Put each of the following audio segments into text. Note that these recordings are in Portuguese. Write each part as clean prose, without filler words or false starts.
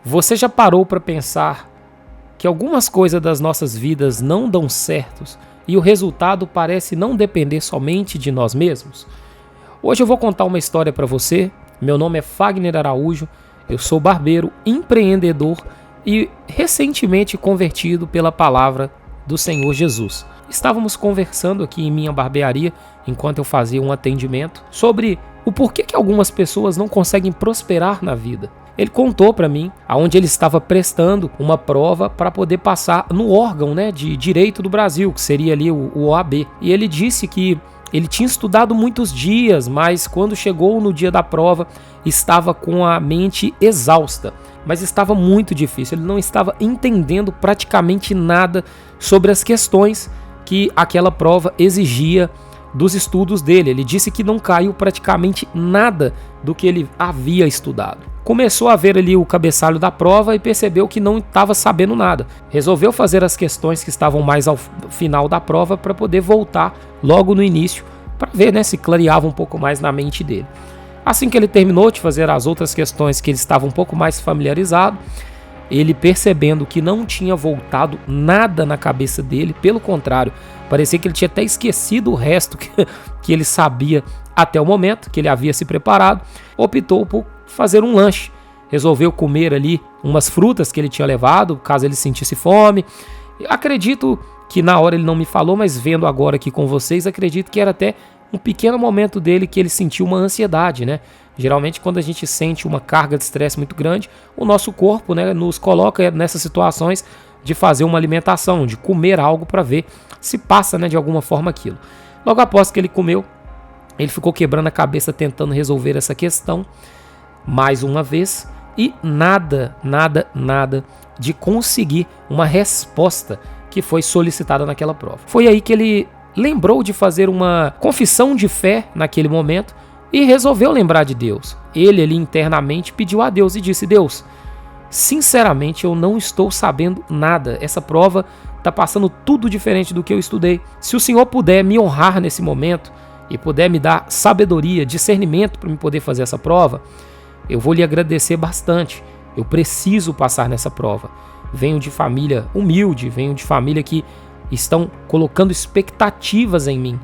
Você já parou para pensar que algumas coisas das nossas vidas não dão certos e o resultado parece não depender somente de nós mesmos? Hoje eu vou contar uma história para você. Meu nome é Fagner Araújo, eu sou barbeiro, empreendedor e recentemente convertido pela palavra do Senhor Jesus. Estávamos conversando aqui em minha barbearia, enquanto eu fazia um atendimento, sobre o porquê que algumas pessoas não conseguem prosperar na vida. Ele contou para mim aonde ele estava prestando uma prova para poder passar no órgão, de direito do Brasil, que seria ali o OAB. E ele disse que ele tinha estudado muitos dias, mas quando chegou no dia da prova, estava com a mente exausta. Mas estava muito difícil, ele não estava entendendo praticamente nada sobre as questões que aquela prova exigia dos estudos dele. Ele disse que não caiu praticamente nada do que ele havia estudado. Começou a ver ali o cabeçalho da prova e percebeu que não estava sabendo nada. Resolveu fazer as questões que estavam mais ao final da prova para poder voltar logo no início, para ver se clareava um pouco mais na mente dele. Assim que ele terminou de fazer as outras questões que ele estava um pouco mais familiarizado, ele percebendo que não tinha voltado nada na cabeça dele, pelo contrário, parecia que ele tinha até esquecido o resto que ele sabia até o momento, que ele havia se preparado, optou por fazer um lanche. Resolveu comer ali umas frutas que ele tinha levado, caso ele sentisse fome. Acredito que na hora ele não me falou, mas vendo agora aqui com vocês, acredito que era até um pequeno momento dele que ele sentiu uma ansiedade, Geralmente quando a gente sente uma carga de estresse muito grande, o nosso corpo, nos coloca nessas situações de fazer uma alimentação, de comer algo para ver se passa, de alguma forma aquilo. Logo após que ele comeu, ele ficou quebrando a cabeça tentando resolver essa questão mais uma vez e nada de conseguir uma resposta que foi solicitada naquela prova. Foi aí que ele lembrou de fazer uma confissão de fé naquele momento e resolveu lembrar de Deus. Ele ali internamente pediu a Deus e disse: Deus, sinceramente eu não estou sabendo nada. Essa prova está passando tudo diferente do que eu estudei. Se o Senhor puder me honrar nesse momento e puder me dar sabedoria, discernimento para me poder fazer essa prova, eu vou lhe agradecer bastante. Eu preciso passar nessa prova. Venho de família humilde, venho de família que estão colocando expectativas em mim.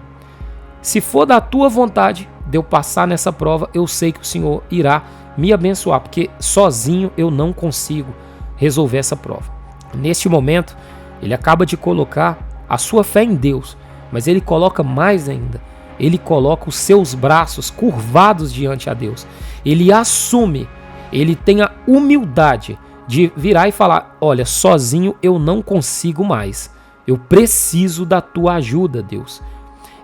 Se for da tua vontade de eu passar nessa prova, eu sei que o Senhor irá me abençoar, porque sozinho eu não consigo resolver essa prova. Neste momento, ele acaba de colocar a sua fé em Deus, mas ele coloca mais ainda. Ele coloca os seus braços curvados diante a Deus. Ele assume, ele tem a humildade de virar e falar: olha, sozinho eu não consigo mais. Eu preciso da tua ajuda, Deus.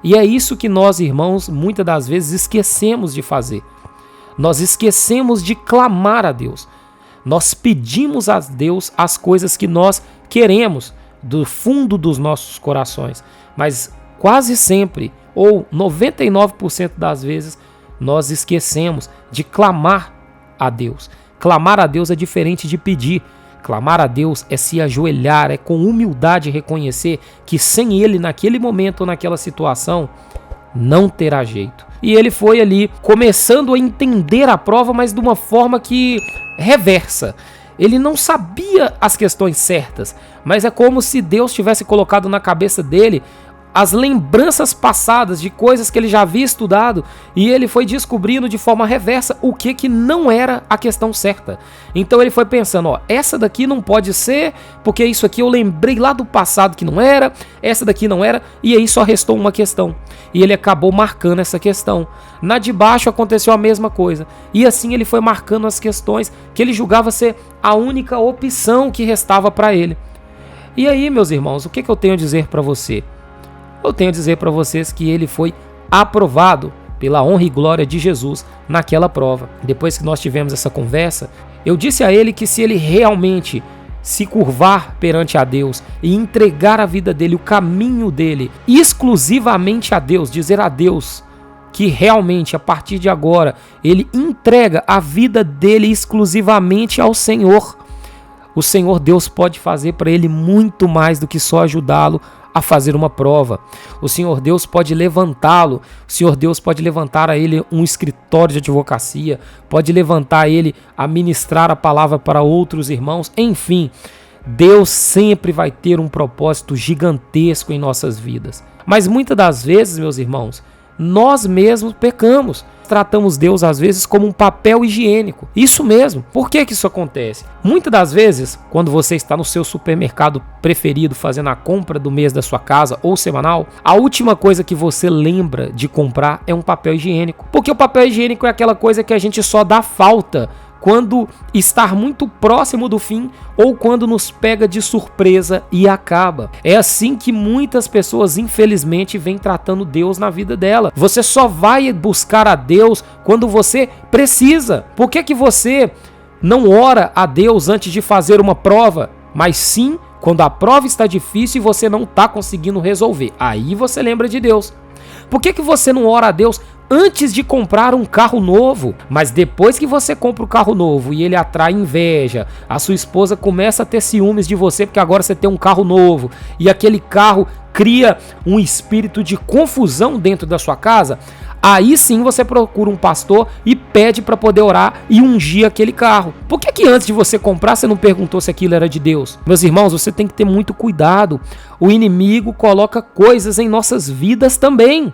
E é isso que nós, irmãos, muitas das vezes esquecemos de fazer. Nós esquecemos de clamar a Deus. Nós pedimos a Deus as coisas que nós queremos do fundo dos nossos corações. Mas quase sempre, ou 99% das vezes, nós esquecemos de clamar a Deus. Clamar a Deus é diferente de pedir. Clamar a Deus é se ajoelhar, é com humildade reconhecer que sem Ele, naquele momento ou naquela situação, não terá jeito. E ele foi ali começando a entender a prova, mas de uma forma que reversa. Ele não sabia as questões certas, mas é como se Deus tivesse colocado na cabeça dele as lembranças passadas de coisas que ele já havia estudado, e ele foi descobrindo de forma reversa o que não era a questão certa. Então ele foi pensando, essa daqui não pode ser, porque isso aqui eu lembrei lá do passado que não era, essa daqui não era, e aí só restou uma questão. E ele acabou marcando essa questão. Na de baixo aconteceu a mesma coisa. E assim ele foi marcando as questões que ele julgava ser a única opção que restava para ele. E aí, meus irmãos, o que eu tenho a dizer para você? Eu tenho a dizer para vocês que ele foi aprovado pela honra e glória de Jesus naquela prova. Depois que nós tivemos essa conversa, eu disse a ele que se ele realmente se curvar perante a Deus e entregar a vida dele, o caminho dele, exclusivamente a Deus, dizer a Deus que realmente a partir de agora ele entrega a vida dele exclusivamente ao Senhor, o Senhor Deus pode fazer para ele muito mais do que só ajudá-lo a fazer uma prova. O Senhor Deus pode levantá-lo, o Senhor Deus pode levantar a ele um escritório de advocacia, pode levantar ele a ministrar a palavra para outros irmãos, enfim. Deus sempre vai ter um propósito gigantesco em nossas vidas. Mas muitas das vezes, meus irmãos, nós mesmos pecamos. Tratamos Deus às vezes como um papel higiênico. Isso mesmo. Por que isso acontece? Muitas das vezes, quando você está no seu supermercado preferido fazendo a compra do mês da sua casa ou semanal, a última coisa que você lembra de comprar é um papel higiênico. Porque o papel higiênico é aquela coisa que a gente só dá falta quando está muito próximo do fim ou quando nos pega de surpresa e acaba. É assim que muitas pessoas, infelizmente, vêm tratando Deus na vida dela. Você só vai buscar a Deus quando você precisa. Por que você não ora a Deus antes de fazer uma prova, mas sim quando a prova está difícil e você não está conseguindo resolver? Aí você lembra de Deus. Por que você não ora a Deus antes de comprar um carro novo? Mas depois que você compra o carro novo e ele atrai inveja, a sua esposa começa a ter ciúmes de você porque agora você tem um carro novo e aquele carro cria um espírito de confusão dentro da sua casa, aí sim você procura um pastor e pede para poder orar e ungir aquele carro. Por que antes de você comprar você não perguntou se aquilo era de Deus? Meus irmãos, você tem que ter muito cuidado. O inimigo coloca coisas em nossas vidas também.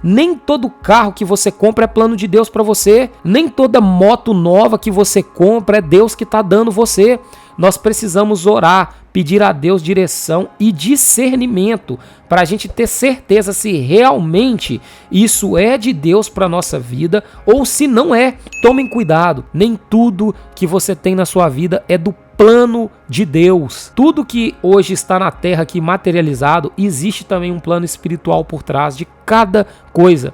Nem todo carro que você compra é plano de Deus para você. Nem toda moto nova que você compra é Deus que está dando você. Nós precisamos orar, pedir a Deus direção e discernimento para a gente ter certeza se realmente isso é de Deus para a nossa vida ou se não é. Tomem cuidado, nem tudo que você tem na sua vida é do plano de Deus. Tudo que hoje está na terra aqui materializado, existe também um plano espiritual por trás de cada coisa.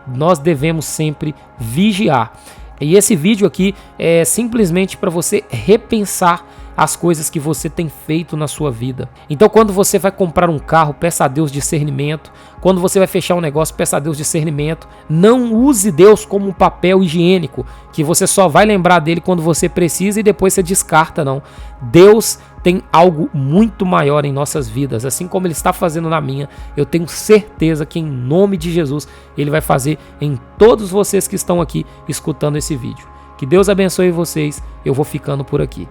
Nós devemos sempre vigiar. E esse vídeo aqui é simplesmente para você repensar as coisas que você tem feito na sua vida. Então, quando você vai comprar um carro, peça a Deus discernimento. Quando você vai fechar um negócio, peça a Deus discernimento. Não use Deus como um papel higiênico, que você só vai lembrar dele quando você precisa e depois você descarta, não. Deus tem algo muito maior em nossas vidas, assim como Ele está fazendo na minha. Eu tenho certeza que em nome de Jesus, Ele vai fazer em todos vocês que estão aqui escutando esse vídeo. Que Deus abençoe vocês. Eu vou ficando por aqui.